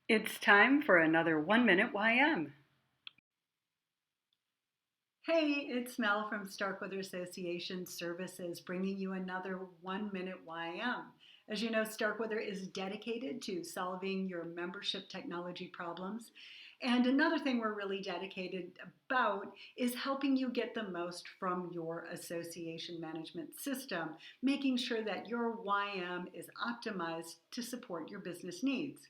It's time for another 1 Minute YM. Hey, it's Mel from Starkweather Association Services bringing you another 1 Minute YM. As you know, Starkweather is dedicated to solving your membership technology problems. And another thing we're really dedicated about is helping you get the most from your association management system, making sure that your YM is optimized to support your business needs.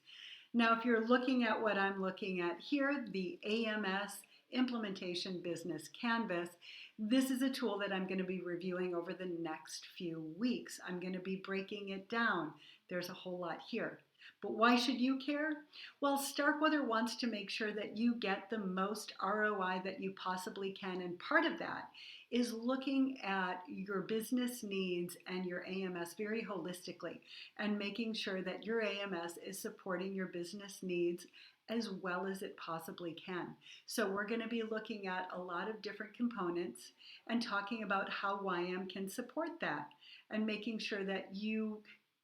Now, if you're looking at what I'm looking at here, the AMS Implementation Business Canvas, this is a tool that I'm going to be reviewing over the next few weeks. I'm going to be breaking it down. There's a whole lot here. But why should you care? Well, Starkweather wants to make sure that you get the most ROI that you possibly can, and part of that is looking at your business needs and your AMS very holistically and making sure that your AMS is supporting your business needs as well as it possibly can. So we're going to be looking at a lot of different components and talking about how YM can support that and making sure that you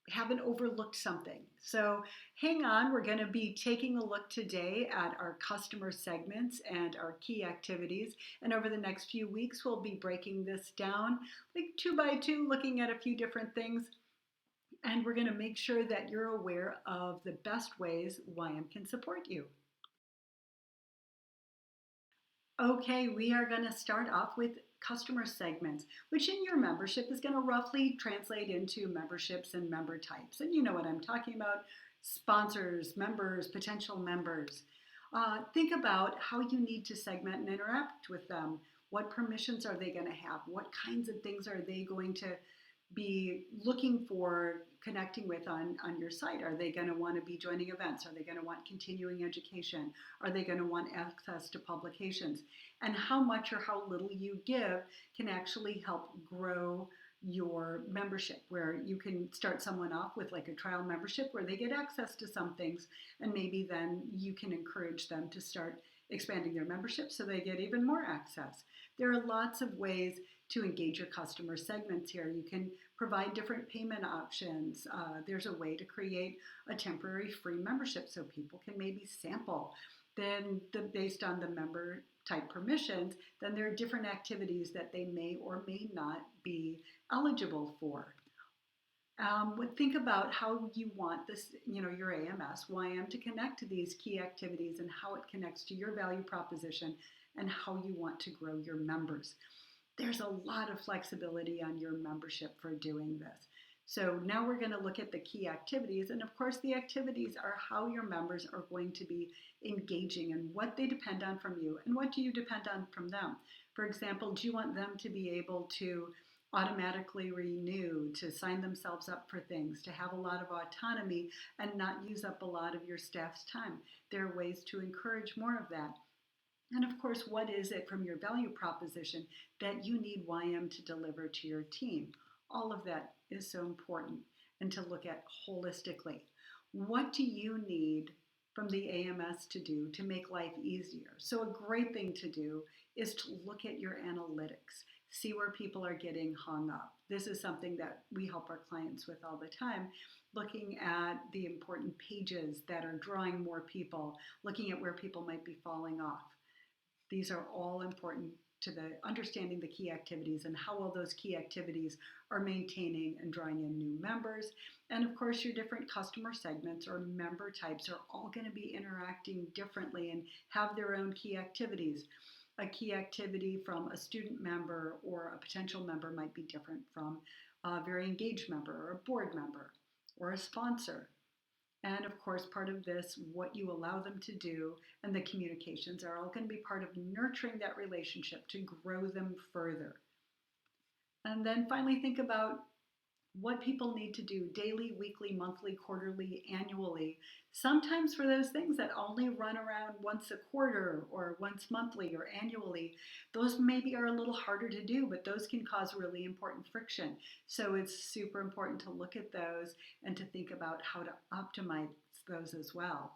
haven't overlooked something. So hang on, we're going to be taking a look today at our customer segments and our key activities. And over the next few weeks, we'll be breaking this down like 2 by 2, looking at a few different things. And we're going to make sure that you're aware of the best ways YM can support you. Okay, we are going to start off with customer segments, which in your membership is going to roughly translate into memberships and member types. And you know what I'm talking about: sponsors, members, potential members. Think about how you need to segment and interact with them. What permissions are they going to have? What kinds of things are they going to be looking for connecting with on your site? Are they going to want to be joining events? Are they going to want continuing education? Are they going to want access to publications? And how much or how little you give can actually help grow your membership, where you can start someone off with like a trial membership where they get access to some things, and maybe then you can encourage them to start expanding their membership so they get even more access. There are lots of ways to engage your customer segments here. You can provide different payment options. There's a way to create a temporary free membership so people can maybe sample. Then based on the member type permissions, then there are different activities that they may or may not be eligible for. Think about how you want this, your AMS, YM to connect to these key activities and how it connects to your value proposition and how you want to grow your members. There's a lot of flexibility on your membership for doing this. So now we're going to look at the key activities. And of course, the activities are how your members are going to be engaging and what they depend on from you and what do you depend on from them. For example, do you want them to be able to automatically renew, to sign themselves up for things, to have a lot of autonomy and not use up a lot of your staff's time? There are ways to encourage more of that. And of course, what is it from your value proposition that you need YM to deliver to your team? All of that is so important, and to look at holistically. What do you need from the AMS to do to make life easier? So a great thing to do is to look at your analytics, see where people are getting hung up. This is something that we help our clients with all the time, looking at the important pages that are drawing more people, looking at where people might be falling off. These are all important to the understanding the key activities and how well those key activities are maintaining and drawing in new members. And of course, your different customer segments or member types are all going to be interacting differently and have their own key activities. A key activity from a student member or a potential member might be different from a very engaged member or a board member or a sponsor. And of course, part of this, what you allow them to do, and the communications are all going to be part of nurturing that relationship to grow them further. And then finally, think about what people need to do daily, weekly, monthly, quarterly, annually. Sometimes for those things that only run around once a quarter or once monthly or annually, those maybe are a little harder to do, but those can cause really important friction. So it's super important to look at those and to think about how to optimize those as well.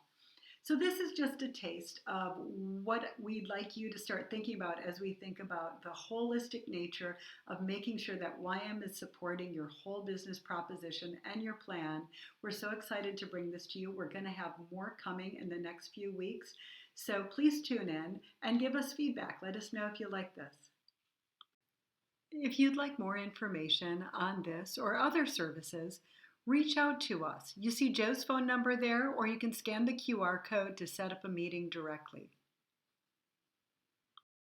So this is just a taste of what we'd like you to start thinking about as we think about the holistic nature of making sure that YM is supporting your whole business proposition and your plan. We're so excited to bring this to you. We're going to have more coming in the next few weeks. So please tune in and give us feedback. Let us know if you like this. If you'd like more information on this or other services, reach out to us. You see Joe's phone number there, or you can scan the QR code to set up a meeting directly.